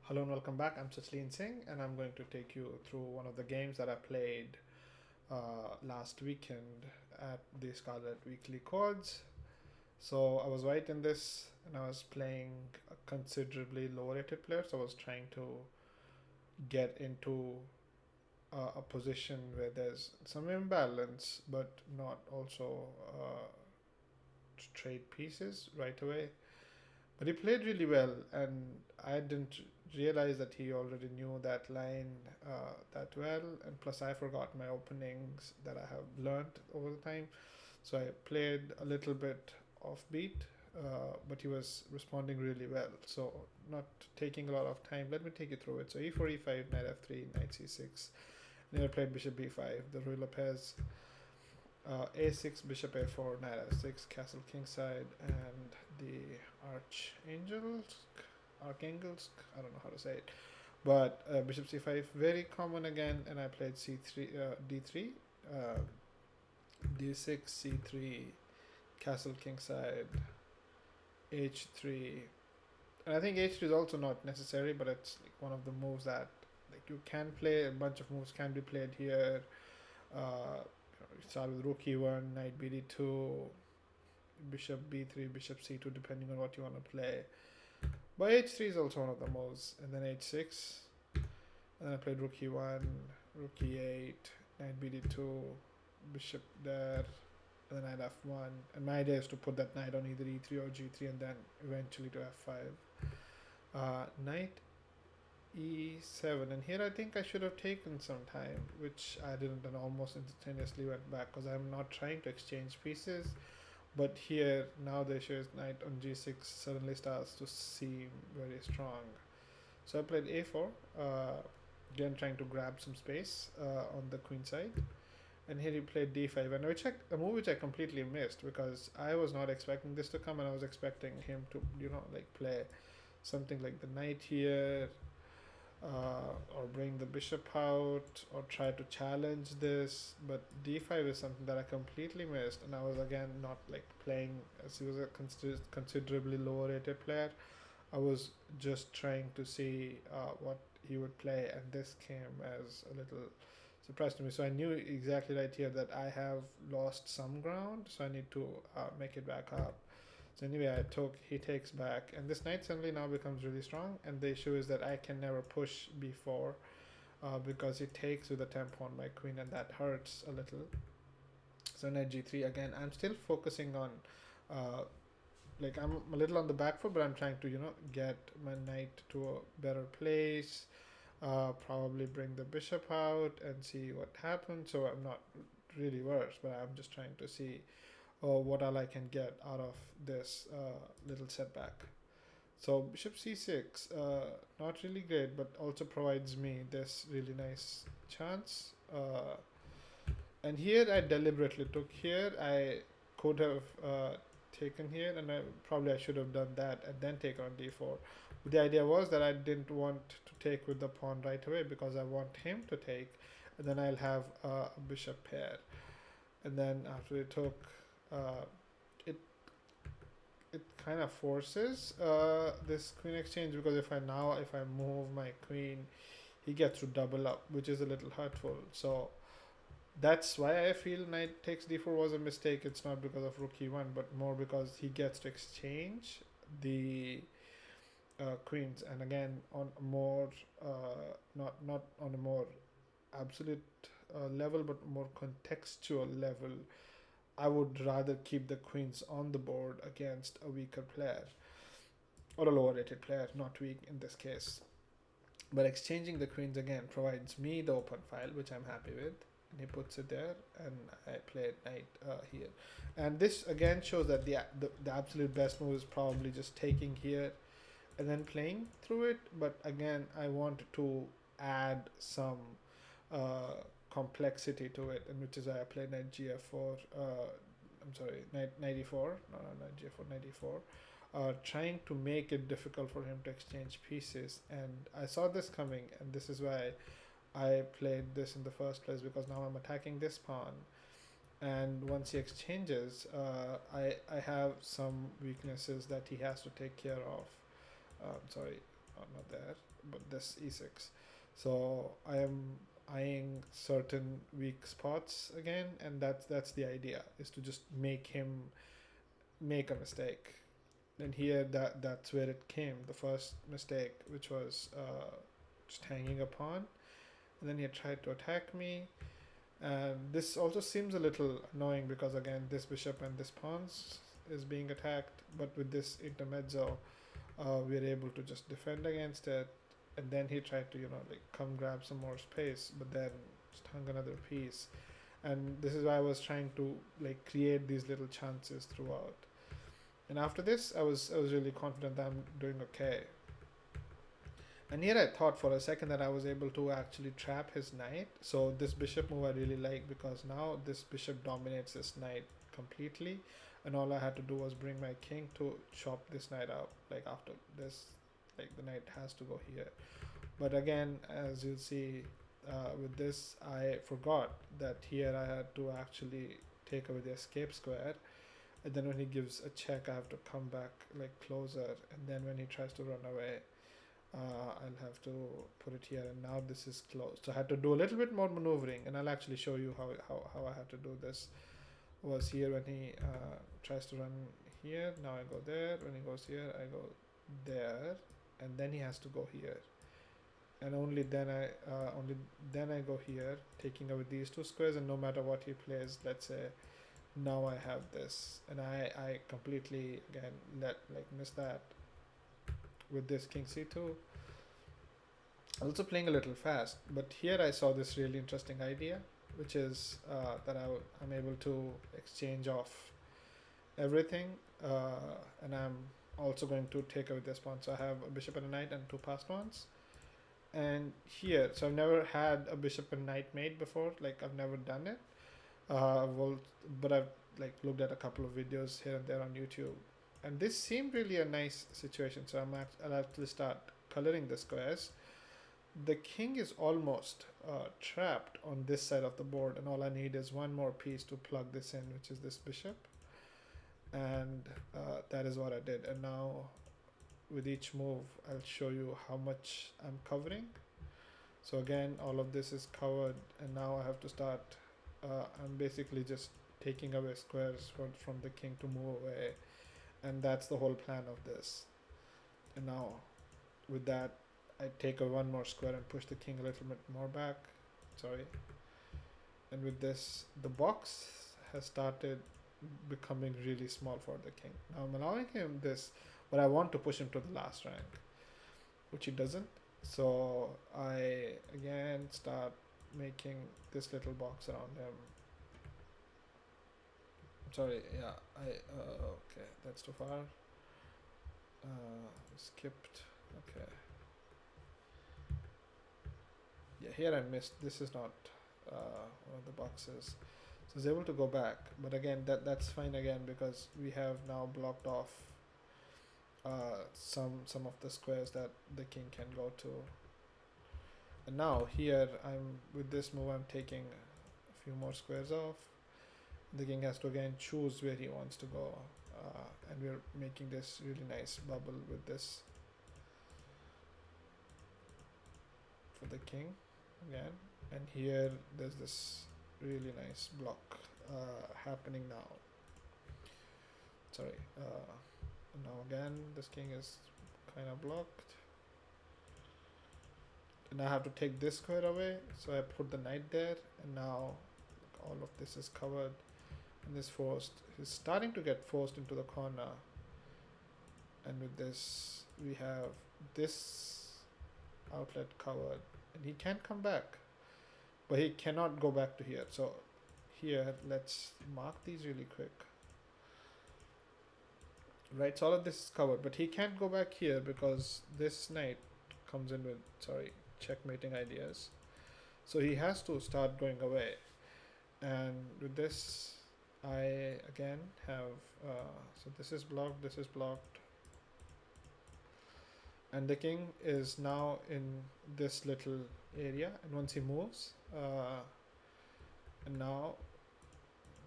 Hello and welcome back. I'm Sachleen and I'm going to take you through one of the games that I played last weekend at the Scarlet Weekly Chords. So I was right in this and I was playing a considerably lower rated player, so I was trying to get into a position where there's some imbalance but not also trade pieces right away. But he played really well, and I didn't realize that he already knew that line that well. And plus, I forgot my openings that I have learned over the time. So I played a little bit offbeat, but he was responding really well. So, not taking a lot of time, let me take you through it. So, e4, e5, knight f3, knight c6. Never played bishop b5. The ruler pairs a6, bishop a4, knight f6, castle kingside, and the archangels. I don't know how to say it, but bishop c5 very common again, and I played c3, d3, uh, d6, c3, castle kingside, h3, and I think h3 is also not necessary, but it's like one of the moves that like you can play. A bunch of moves can be played here. You start with rook e1, knight bd2, bishop b3, bishop c2, depending on what you want to play. But h3 is also one of the moves, and then h6, and then I played rook e1, rook e8, knight bd2, bishop there, and then knight f1. And my idea is to put that knight on either e3 or g3, and then eventually to f5. Knight e7, and here I think I should have taken some time, which I didn't, and almost instantaneously went back because I'm not trying to exchange pieces. But here now the issue is knight on g6 suddenly starts to seem very strong. So I played a4, again trying to grab some space on the queen side, and here he played d5, and a move which I completely missed because I was not expecting this to come, and I was expecting him to like play something like the knight here, or bring the bishop out or try to challenge this. But d5 is something that I completely missed, and I was again not like playing as he was a considerably lower rated player. I was just trying to see what he would play, and this came as a little surprise to me. So I knew exactly right here that I have lost some ground, so I need to make it back up. So anyway, he takes back, and this knight suddenly now becomes really strong. And the issue is that I can never push b4 because he takes with a tempo on my queen, and that hurts a little. So knight g3 again. I'm still focusing on, uh, like I'm a little on the back foot, but I'm trying to get my knight to a better place. Probably bring the bishop out and see what happens. So I'm not really worse, but I'm just trying to see what all I can get out of this little setback. So bishop c6, not really great, but also provides me this really nice chance. And here I deliberately took here. I could have taken here, and I should have done that and then taken on d4. But the idea was that I didn't want to take with the pawn right away because I want him to take, and then I'll have a bishop pair. And then after it took, uh, it it kind of forces this queen exchange, because if I move my queen, he gets to double up, which is a little hurtful. So that's why I feel knight takes d4 was a mistake. It's not because of rook e1, but more because he gets to exchange the queens, and again on a more not on a more absolute level, but more contextual level. I would rather keep the queens on the board against a weaker player or a lower rated player, not weak in this case. But exchanging the queens again provides me the open file, which I'm happy with. And he puts it there, and I played knight here. And this again shows that the absolute best move is probably just taking here and then playing through it. But again, I want to add some uh, complexity to it, and which is why I played knight gf4. I'm sorry, knight e4, no, knight gf4, knight e4. Trying to make it difficult for him to exchange pieces, and I saw this coming, and this is why I played this in the first place, because now I'm attacking this pawn, and once he exchanges, I have some weaknesses that he has to take care of. Sorry, not there, but this e6. So I am eyeing certain weak spots again, and that's the idea, is to just make him make a mistake. And here that's where it came, the first mistake, which was just hanging a pawn, and then he tried to attack me. And this also seems a little annoying because again this bishop and this pawns is being attacked, but with this intermezzo we are able to just defend against it. And then he tried to like come grab some more space, but then just hung another piece. And this is why I was trying to like create these little chances throughout. And after this I was really confident that I'm doing okay. And here I thought for a second that I was able to actually trap his knight. So this bishop move I really like, because now this bishop dominates this knight completely, and all I had to do was bring my king to chop this knight out. Like after this, like the knight has to go here. But again, as you'll see with this, I forgot that here I had to actually take away the escape square. And then when he gives a check, I have to come back like closer. And then when he tries to run away, I'll have to put it here, and now this is closed. So I had to do a little bit more maneuvering, and I'll actually show you how I had to do this. Was here when he tries to run here, now I go there. When he goes here, I go there, and then he has to go here. And only then I go here, taking away these two squares, and no matter what he plays, let's say now I have this, and I completely again miss that with this king c2. Also playing a little fast, but here I saw this really interesting idea, which is that I'm able to exchange off everything, and I'm also going to take away this pawn. So I have a bishop and a knight and two passed pawns. And here, so I've never had a bishop and knight made before, like I've never done it. But I've like looked at a couple of videos here and there on YouTube, and this seemed really a nice situation. So I'll actually start coloring the squares. The king is almost trapped on this side of the board, and all I need is one more piece to plug this in, which is this bishop. And that is what I did. And now with each move, I'll show you how much I'm covering. So again, all of this is covered, and now I have to start. I'm basically just taking away squares from the king to move away, and that's the whole plan of this. And now with that, I take one more square and push the king a little bit more back. Sorry. And with this, the box has started becoming really small for the king. Now I'm allowing him this, but I want to push him to the last rank, which he doesn't. So I again start making this little box around him. Sorry, yeah, okay, that's too far. Skipped. Okay. Yeah, here I missed. This is not one of the boxes. So I was able to go back, but again, that's fine again, because we have now blocked off some of the squares that the king can go to. And now here with this move I'm taking a few more squares off. The king has to again choose where he wants to go, and we're making this really nice bubble with this for the king again. And here there's this really nice block happening now. Sorry, now again this king is kind of blocked, and I have to take this square away, so I put the knight there, and now all of this is covered, and this is starting to get forced into the corner. And with this we have this outlet covered, and he can come back, but he cannot go back to here. So here, let's mark these really quick. Right, so all of this is covered, but he can't go back here because this knight comes in with, sorry, checkmating ideas. So he has to start going away. And with this, I again have, so this is blocked, and the king is now in this little area, and once he moves, and now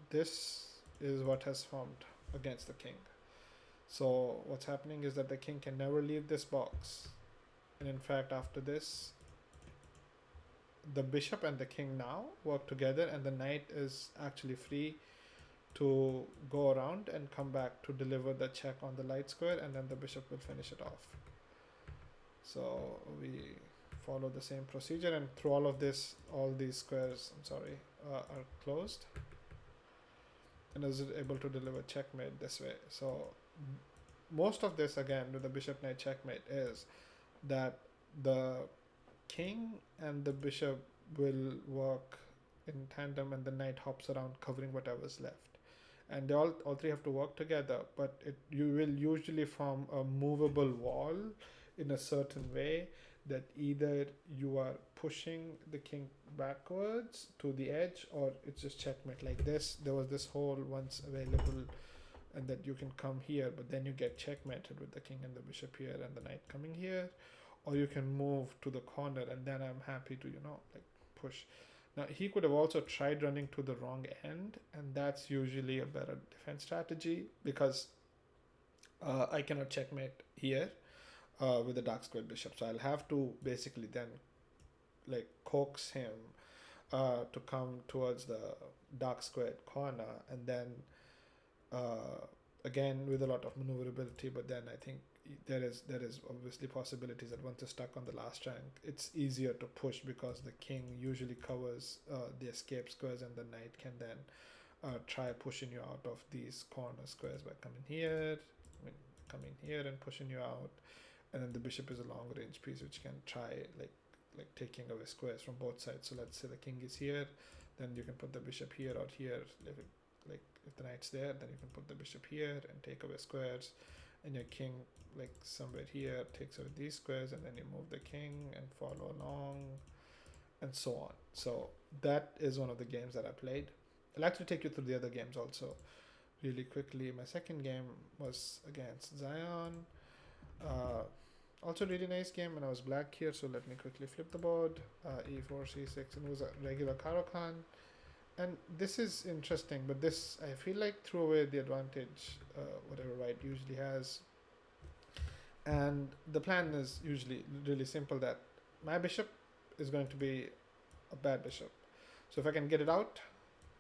this is what has formed against the king. So what's happening is that the king can never leave this box, And in fact, after this, the bishop and the king now work together, and the knight is actually free to go around and come back to deliver the check on the light square, and then the bishop will finish it off. So we follow the same procedure, and through all of this, all these squares, are closed, and is able to deliver checkmate this way. So most of this, again, with the bishop knight checkmate, is that the king and the bishop will work in tandem, and the knight hops around covering whatever's left, and they all three have to work together, but you will usually form a movable wall in a certain way, that either you are pushing the king backwards to the edge, or it's just checkmate like this. There was this hole once available, and that you can come here, but then you get checkmated with the king and the bishop here and the knight coming here, or you can move to the corner, and then I'm happy to like push. Now he could have also tried running to the wrong end, and that's usually a better defense strategy, because I cannot checkmate here with the dark squared bishop, so I'll have to basically then like coax him to come towards the dark squared corner, and then again with a lot of maneuverability. But then I think there is obviously possibilities that once you're stuck on the last rank, it's easier to push, because the king usually covers the escape squares, and the knight can then try pushing you out of these corner squares by coming here, coming here and pushing you out. And then the bishop is a long range piece which can try like taking away squares from both sides. So let's say the king is here, then you can put the bishop here or here. If the knight's there, then you can put the bishop here and take away squares, and your king like somewhere here takes away these squares, and then you move the king and follow along, and so on. So that is one of the games that I played. I'll actually take you through the other games also really quickly. My second game was against Zion. Also really nice game, and I was black here, so let me quickly flip the board. E4, C6, and it was a regular Caro-Kann. And this is interesting, but this, I feel like, threw away the advantage whatever white usually has. And the plan is usually really simple, that my bishop is going to be a bad bishop. So if I can get it out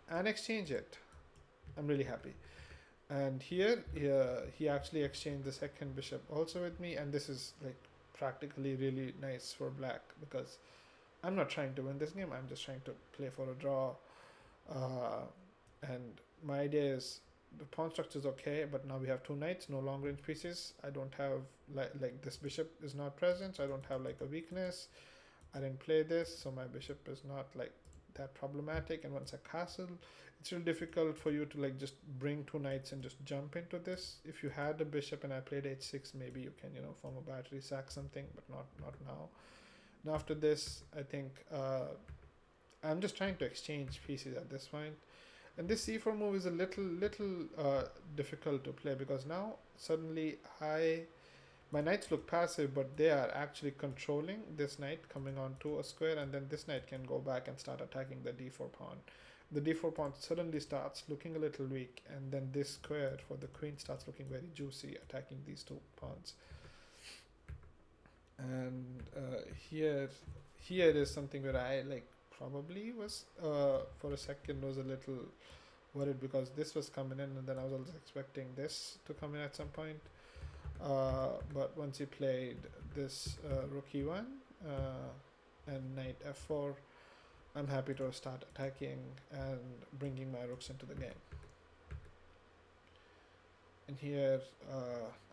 and exchange it, I'm really happy. And here he actually exchanged the second bishop also with me, and this is like practically really nice for black, because I'm not trying to win this game, I'm just trying to play for a draw. And my idea is the pawn structure is okay, but now we have two knights, no long range pieces. I don't have like this bishop is not present, so I don't have like a weakness. I didn't play this, so my bishop is not like that problematic. And once I castle, it's really difficult for you to like just bring two knights and just jump into this. If you had a bishop and I played h6, maybe you can form a battery, sack something, but not now. Now after this, I think I'm just trying to exchange pieces at this point. And this c4 move is a little difficult to play, because now suddenly my knights look passive, but they are actually controlling this knight coming onto a square, and then this knight can go back and start attacking the d4 pawn. The d4 pawn suddenly starts looking a little weak, and then this square for the queen starts looking very juicy, attacking these two pawns. And here is something where I probably was for a second was a little worried, because this was coming in, and then I was also expecting this to come in at some point. But once he played this rook e1 and knight f4, I'm happy to start attacking and bringing my rooks into the game. And here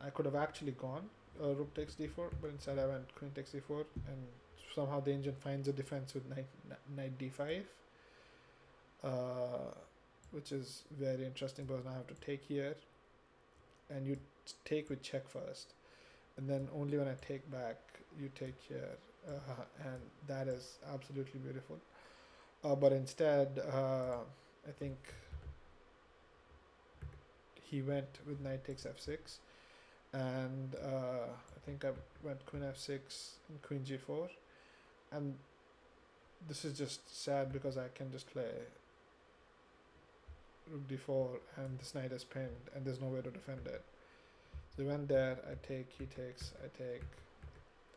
I could have actually gone rook takes d4, but instead I went queen takes d4, and somehow the engine finds a defense with knight d5, which is very interesting, because now I have to take here, and you take with check first, and then only when I take back you take here, and that is absolutely beautiful. But instead I think he went with knight takes f6, and I think I went queen f6 and queen g4, and this is just sad because I can just play rook d4 and this knight is pinned and there's no way to defend it. So he went there, I take, he takes, I take,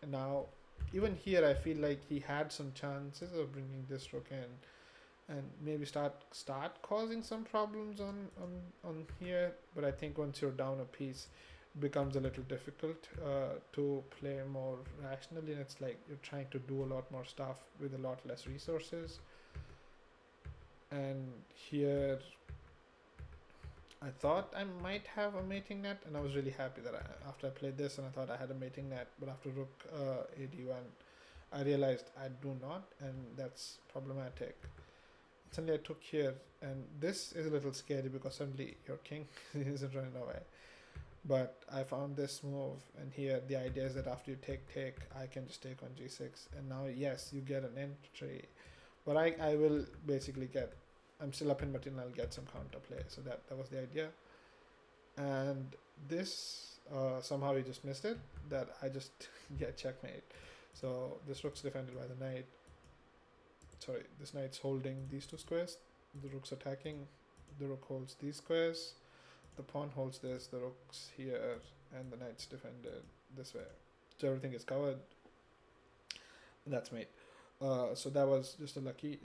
and now even here I feel like he had some chances of bringing this rook in and maybe start causing some problems on here. But I think once you're down a piece, it becomes a little difficult to play more rationally, and it's like you're trying to do a lot more stuff with a lot less resources. And here I thought I might have a mating net, and I was really happy that after I played this and I thought I had a mating net, but after rook ad1 I realized I do not, and that's problematic. Suddenly I took here, and this is a little scary because suddenly your king isn't running away. But I found this move, and here the idea is that after you take, I can just take on g6, and now yes, you get an entry, but I will basically get. I'm still up in but I'll get some counterplay. So that was the idea, and this somehow he just missed it. That I just get checkmate. So this rook's defended by the knight. Sorry, this knight's holding these two squares. The rook's attacking. The rook holds these squares. The pawn holds this. The rook's here, and the knight's defended this way. So everything is covered. And that's mate. So that was just a lucky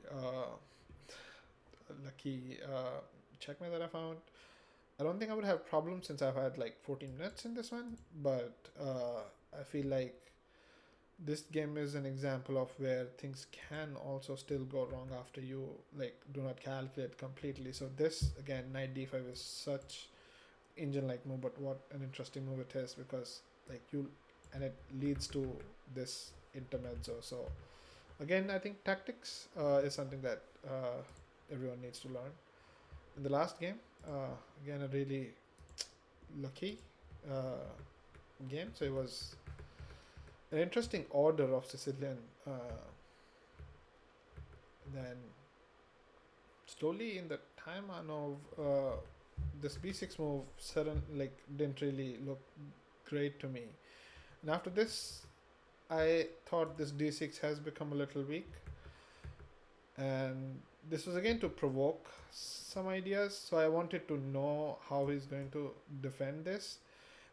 checkmate that I found. I don't think I would have problems since I've had like 14 minutes in this one, but I feel like this game is an example of where things can also still go wrong after you like do not calculate completely. So this again, knight d5 is such engine like move, but what an interesting move it is, because like you, and it leads to this intermezzo. So again, I think tactics is something that everyone needs to learn. In the last game, again a really lucky game. So it was an interesting order of Sicilian. Then slowly in the timeline of this b6 move, sudden like didn't really look great to me. And after this, I thought this d6 has become a little weak, and this was again to provoke some ideas. So I wanted to know how he's going to defend this,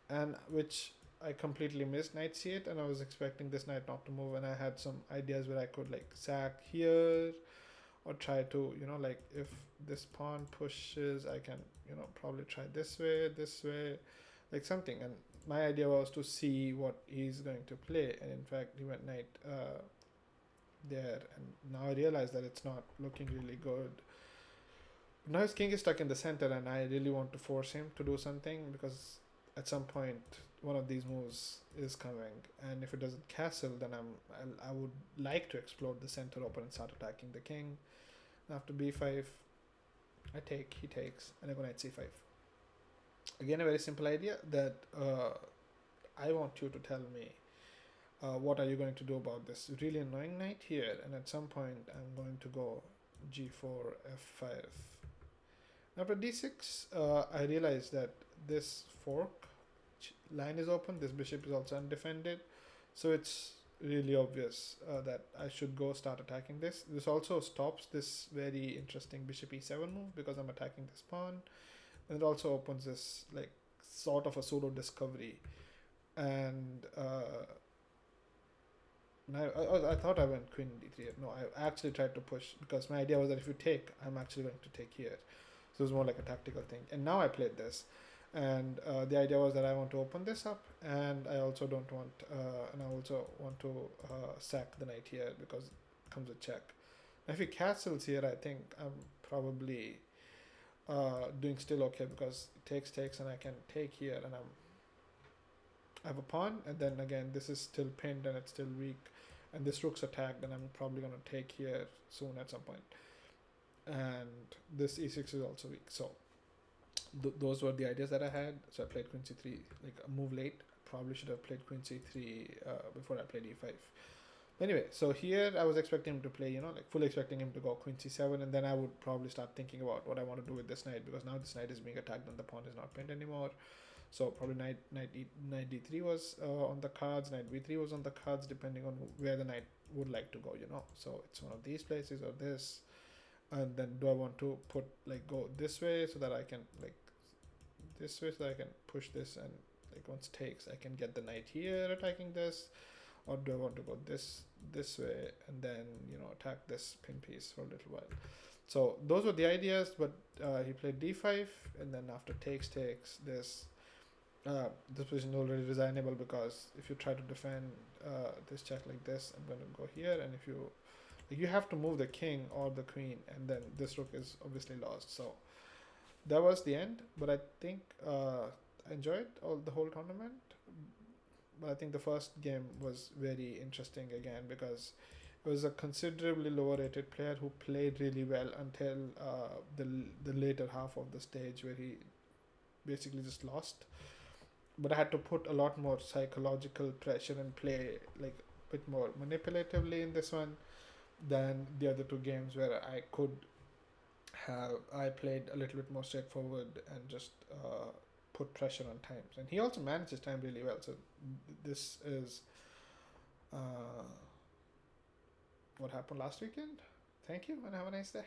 and which I completely missed knight c8, and I was expecting this knight not to move, and I had some ideas where I could like sack here or try to, like if this pawn pushes, I can, probably try this way, like something. And my idea was to see what he's going to play, and in fact he went knight there, and now I realize that it's not looking really good. Now his king is stuck in the center, and I really want to force him to do something, because at some point one of these moves is coming, and if it doesn't castle, then I would like to explode the center open and start attacking the king. And after b5, I take, he takes, and I go knight c5. Again, a very simple idea that I want you to tell me what are you going to do about this really annoying knight here, and at some point I'm going to go g4, f5. After d6, I realized that this fork line is open, this bishop is also undefended, so it's really obvious that I should go start attacking this. This also stops this very interesting bishop e7 move, because I'm attacking this pawn, and it also opens this like sort of a pseudo discovery. And I thought I went queen d3. No, I actually tried to push, because my idea was that if you take, I'm actually going to take here. So it was more like a tactical thing. And now I played this, and the idea was that I want to open this up, and I also don't want, and I also want to sack the knight here, because it comes with check. Now if he castles here, I think I'm probably doing still okay, because it takes, and I can take here, and I have a pawn, and then again this is still pinned and it's still weak, and this rook's attacked, and I'm probably going to take here soon at some point. And this e6 is also weak. So those were the ideas that I had. So I played queen c3, like a move late. Probably should have played queen c3 before I played e5. Anyway, so here I was expecting him to play, like fully expecting him to go queen c7, and then I would probably start thinking about what I want to do with this knight, because now this knight is being attacked and the pawn is not pinned anymore. So probably knight d3 was on the cards, knight b3 was on the cards, depending on where the knight would like to go, So it's one of these places or this. And then do I want to put like go this way so that I can like this way so that I can push this, and like once takes I can get the knight here attacking this, or do I want to go this way and then attack this pin piece for a little while. So those were the ideas, but he played d5, and then after takes this position is already resignable, because if you try to defend this check like this, I'm going to go here, and if you have to move the king or the queen, and then this rook is obviously lost. So that was the end, but I think I enjoyed the whole tournament. But I think the first game was very interesting again, because it was a considerably lower rated player who played really well until the later half of the stage, where he basically just lost. But I had to put a lot more psychological pressure and play like a bit more manipulatively in this one than the other two games, where I played a little bit more straightforward and just put pressure on times. And he also managed his time really well. So this is what happened last weekend. Thank you, and have a nice day.